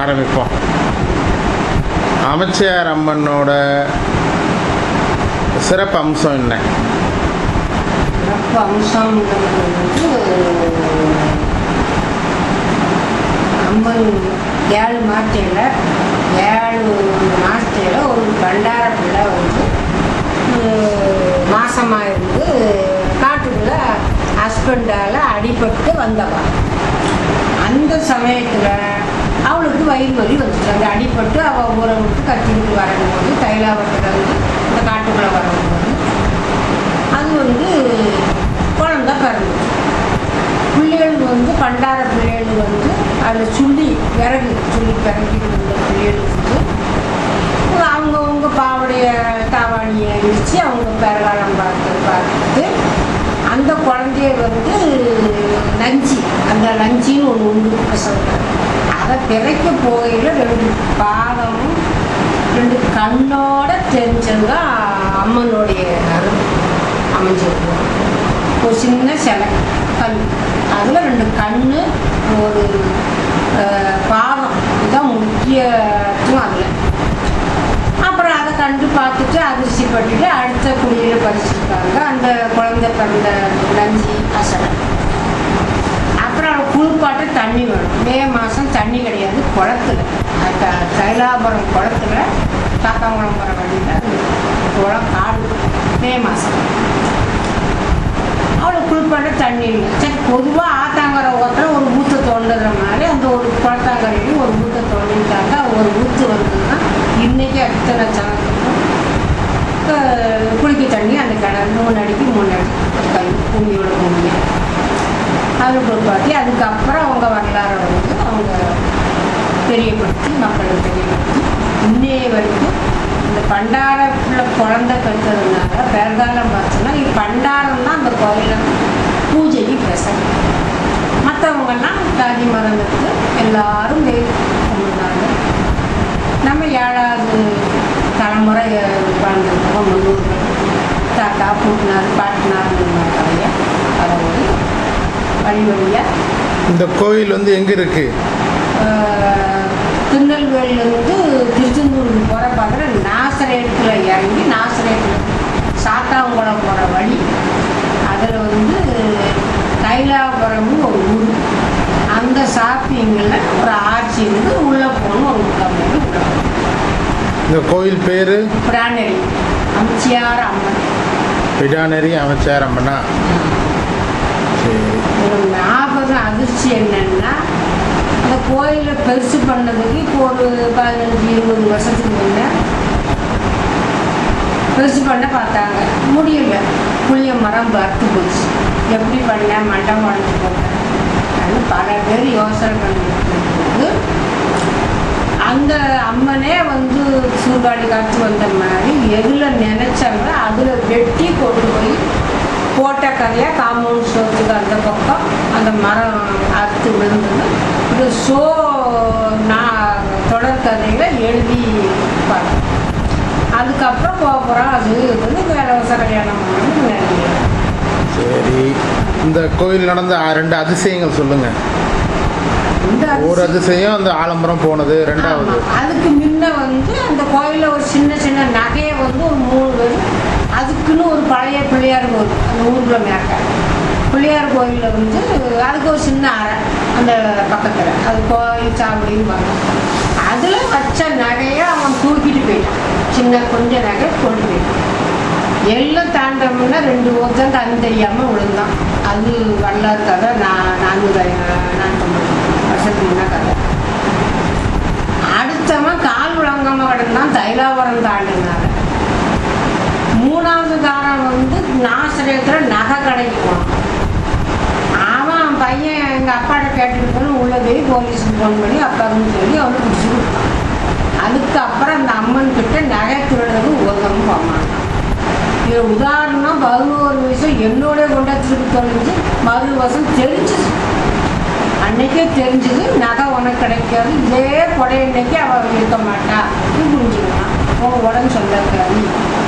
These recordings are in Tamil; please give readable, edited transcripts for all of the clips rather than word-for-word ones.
ஆரம்பிப்போம். அமைச்சர் அம்மனோட சிறப்பு அம்சம் என்ன? சிறப்பு அம்சம் அம்மன் 7 மாதத்தில் ஒரு பண்டார பிள்ளை வந்து மாசமாக இருந்து காட்டுக்குள்ள ஹஸ்பண்டால் அடிபட்டு வந்தவா. அந்த சமயத்தில் அவளுக்கு வயிறு வலி வந்துச்சு. அந்த அடிபட்டு அவள் ஊரை விட்டு கத்திக்கிட்டு வரும்போது தைலாவரத்தில் வந்து இந்த காட்டுக்குள்ளே வரும்போது அது வந்து குழந்தை பிறந்துச்சு. பிள்ளைகள் வந்து பண்டார பிள்ளைகள் வந்து அதில் சொல்லி பிறகிட்டு இருந்த பிள்ளைகள் வந்து அவங்கவுங்க பாவடைய தாவாணியை விரித்து அவங்க பெறகாலம் பார்த்து அந்த குழந்தைய வந்து அந்த நஞ்சின்னு ஒன்று உண்டு சொல்கிறாங்க. அதை பிறக்க போகையில் 2 பாதமும் 2 கண்ணோட தெரிஞ்சது தான் அம்மனுடைய அமைஞ்சிருக்கு. ஒரு சின்ன சிலை கல், அதில் 2 கண்ணு, ஒரு பாதம், இதுதான் முக்கியத்துவம் அதில். அப்புறம் அதை கண்டு பார்த்துட்டு அதிர்ச்சிப்பட்டுட்டு அடுத்த குழியில் பறிச்சிருக்காங்க அந்த குழந்தை பிறந்த நஞ்சி அசலை. அப்புறம் அவள் குளிப்பாட்ட தண்ணி வேணும். மே மாதம் தண்ணி கிடையாது குளத்துல, தைலாபுரம் குளத்துல காக்காங்குளம் போகிற வழியில் குளம் காடு. மே மாதம் அவளை குளிப்பாட்ட தண்ணி இல்லை. சரி, பொதுவாக ஆத்தாங்கரை ஓரத்தில் ஒரு ஊற்றை தோண்டுற மாதிரி அந்த ஒரு குளத்தாங்கரையும் ஒரு ஊற்றை தோண்டிட்டாங்க. ஒரு ஊற்று வந்ததுன்னா இன்றைக்கி அத்தனை சனத்துக்கும் குளிக்க தண்ணி அந்த கிணறு 3 அடிக்கு 3 அடி கை பூமியோட பூமியை அதில் குளிப்பாட்டி அதுக்கப்புறம் அவங்க வரலாறு வந்து அவங்க தெரியப்படுத்தி மக்களுக்கு தெரியப்படுத்தி இன்னைய வரைக்கும் இந்த பண்டாரத்தில் குழந்தை பெற்றதுனால பெருங்காலம் பார்த்தோன்னா இது பண்டாரம் தான் அந்த கோயிலில் பூஜைக்கு பேசுகிறாங்க. மற்றவங்கன்னா ஜாதி மதத்துக்கு எல்லாரும் கும்பிடுறாங்க. நம்ம 7வது தலைமுறை வாழ்ந்துருக்கோம். முன்னோர்கள் தாத்தா பூட்டினார் பாட்டினார் கதையை அதை ஒரு வழியாக. இந்த கோயில் வந்து எங்கே இருக்குது? திருநெல்வேலியிலேருந்து திருச்செந்தூருக்கு போகிற பார்க்குற நாசரேட்டில் இறங்கி நாசரேட்டில் சாத்தாங்குளம் போகிற வழி. அதில் வந்து தைலாபுரம்னு ஒரு ஊர். அந்த சாப்பிங்களில் ஒரு ஆட்சி இருந்து உள்ளே போகணும். ஒரு முக்கால் உள்ள. இந்த கோயில் பேர் பிடானரி அமைச்சியார் அம்மன். பிடானரி அமைச்சியார் அம்மனா? ஒரு ஞாபகம் அதிர்ச்சி என்னன்னா அந்த கோயிலை பெருசு பண்ணதுக்கு இப்போ ஒரு 15-20 வருஷத்துக்கு முன்னே பெருசு பண்ண பார்த்தாங்க, முடியல. புளிய மரம் பருத்து போச்சு. எப்படி பண்ண மண்டம் உடஞ்சி போட்டேன் அது பல பேர் யோசனை பண்ணிட்டு அந்த அம்மனே வந்து சூழ்காடி காற்று வந்த மாதிரி எதில் நினைச்சாங்க அதில் வெட்டி கொண்டு போய் போட்ட கதையாக காம்பவுண்ட் ஷோத்துக்கு அந்த பக்கம் அந்த மரம் அறுத்து விழுந்தது. இது ஷோ நான் தொடர்கதையில் எழுதி பார்த்தேன். அதுக்கப்புறம் போகிறோம். அது வந்து இலவச கல்யாணம் பண்ணணும். சரி, இந்த கோயில் நடந்த 2 அதிசயங்கள் சொல்லுங்கள். ஒரு அதிசயம் அந்த ஆலம்பரம் போனது. 2வது அதுக்கு முன்ன வந்து அந்த கோயிலில் ஒரு சின்ன சின்ன நகையை வந்து ஒரு 3 பேர் அதுக்குன்னு ஒரு பழைய பிள்ளையார் கோயில் அந்த ஊருக்குள்ள மேற்க பிள்ளையார் கோயிலில் வந்து அதுக்கு ஒரு சின்ன அறை அந்த பக்கத்தில் அது கோயில் சாவடின்னு பார்க்கணும். அதில் வச்ச நகையை அவன் தூக்கிட்டு போயிட்டான். சின்ன கொஞ்சம் நகை கொண்டு போயிட்டான். எல்லாம் தாண்டோம்னா 2 வருஷம் தண்ணி தெரியாமல் விழுந்தான். அது வரலாறு கதை. 450 வருஷத்துக்கு முன்ன கதை. அடுத்தவன் கால் விளங்காம கிடந்தான். தைலாபுரம் தாண்டினாங்க. 3வது காரன் வந்து நாசரேத்தில் நகை கடைக்கு போனான். அவன் பையன் எங்கள் அப்பாட்ட கேட்டுக்கிட்டோன்னு உள்ள போய் போலீஸுக்கு ஃபோன் பண்ணி அப்பாவுன்னு சொல்லி அவனுக்கு பிடிச்சி கொடுத்தான். அதுக்கப்புறம் அந்த அம்மன் கிட்ட நகை திருடுறது உதவும் போனான். இது உதாரணம் 11 வயசு என்னோட கொண்டாத்துக்கு தொலைஞ்சு 10 வருஷம் தெரிஞ்சுது. அன்னைக்கே தெரிஞ்சது நகை உனக்கு கிடைக்காது. இதே புடையன்னைக்கு அவள் இருக்க மாட்டா புரிஞ்சுக்கலாம். உங்கள் உடம்பு சொல்லாது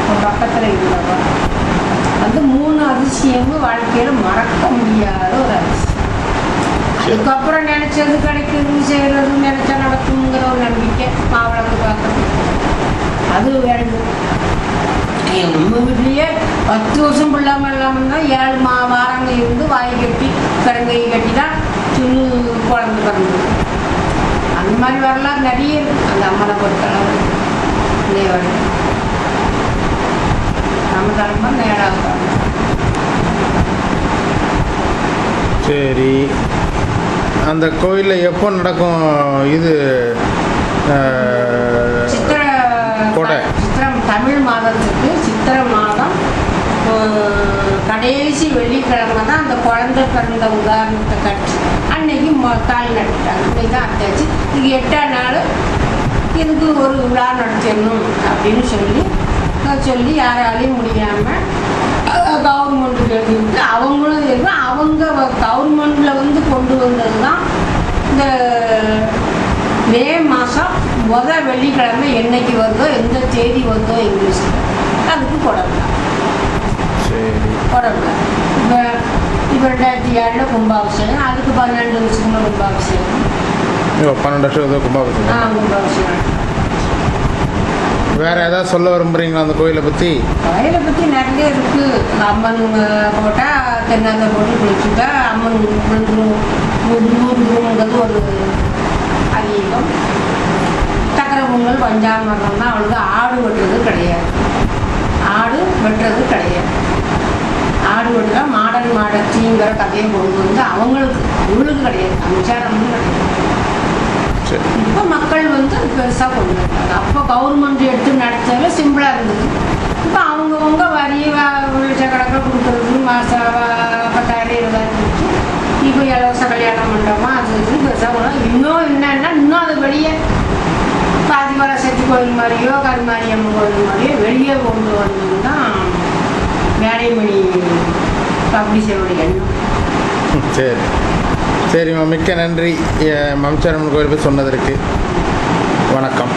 உன் பக்கத்தில் இருந்தவா. அந்த 3 அதிசயமும் வாழ்க்கையில் மறக்க முடியாத ஒரு அதிசயம். அதுக்கப்புறம் நினைச்சது கிடைக்கிறது செய்கிறது நினைச்சா நடக்குங்கிற மாவிளக்கு பார்க்கறது அது வேண்டும். நம்ம வீட்லேயே 10 வருஷம் பிள்ளாமல் இல்லாமல் தான் 7 வாரங்க இருந்து வாய் கட்டி கருங்கை கட்டி தான் சின்ன குழந்தை பிறந்தது. அந்த மாதிரி வரலாம் நிறைய இருக்கு அந்த அம்மனை பொறுத்தளவு. இதே வரை நம்ம தலைமை நேராக. சரி, அந்த கோயிலில் எப்போ நடக்கும் இது கொடை? சித்திரம் தமிழ் மாதத்துக்கு சித்திரை மாதம் கடைசி வெள்ளிக்கிழமை தான் அந்த குழந்தை பிறந்த உதாரணத்தை கட்சி அன்னைக்கு கால் நட்டுட்டாங்க. இன்னைக்கு தான் அத்தாச்சு. இது 8ஆம் நாள் இதுக்கு ஒரு விழா நடத்தணும் அப்படின்னு சொல்லி யாராலையும் முடியாமல் கவர்மெண்ட்டுக்கு எழுதிவிட்டு அவங்களும் இருக்கும். அவங்க கவர்மெண்ட்டில் வந்து கொண்டு வந்தது தான் இந்த மே மாதம் வெள்ளிக்கிழமை என்னைக்கு வருதோ எந்த தேதி வருதோ இங்கிலீஷில் அதுக்கு கொடவிழா. கொடவிழா இப்போ 2007 கும்பாபிஷேகம், அதுக்கு 12 வருஷத்துக்கு கும்பாபிஷேகம். 12 வருஷம் கும்பாபிஷேகம். கும்பாபிஷேகம். வேற ஏதாவது சொல்ல விரும்புறீங்களா அந்த கோயிலை பற்றி? கோயிலை பற்றி நிறைய இருக்குது. அம்மன் போட்டால் தென்னாந்த போட்டு குளிச்சுட்டா அம்மன் விழுந்துருங்கிறது ஒரு அதிகம். சக்கரை பொங்கல் பஞ்சாமரம் தான். அவளுக்கு ஆடு வெட்டுறது கிடையாது. ஆடு வெட்டுறா மாடன் மாடச்சிங்கிற கதையை கொண்டு வந்து அவங்களுக்கு கிடையாது. அமிச்சாரமும் கிடையாது. இப்போ மக்கள் வந்து பெருசாக கொண்டு வந்தாங்க. அப்போ கவர்மெண்ட் எடுத்து நடத்தல சிம்பிளாக இருந்தது. இப்போ அவங்கவுங்க வரி லட்சக்கணக்கில் கொடுக்குறது மாதம் 10,000 20,000 கொடுத்து இப்போ இலவச கல்யாணம் மண்டபமா அது இது பெருசாக இன்னும் என்னன்னா அது வெளியே பாதிமர சக்தி கோயில் மாதிரியோ கருமாரியம்மன் கோயில் மாதிரியோ வெளியே கொண்டு வந்தது தான் மேடைமணி பப்ளிஷருடைய எண்ணம். சரிம்மா, மிக்க நன்றி மம்சாரம்மன் கோயில் போய் சொன்னதற்கு. வணக்கம்.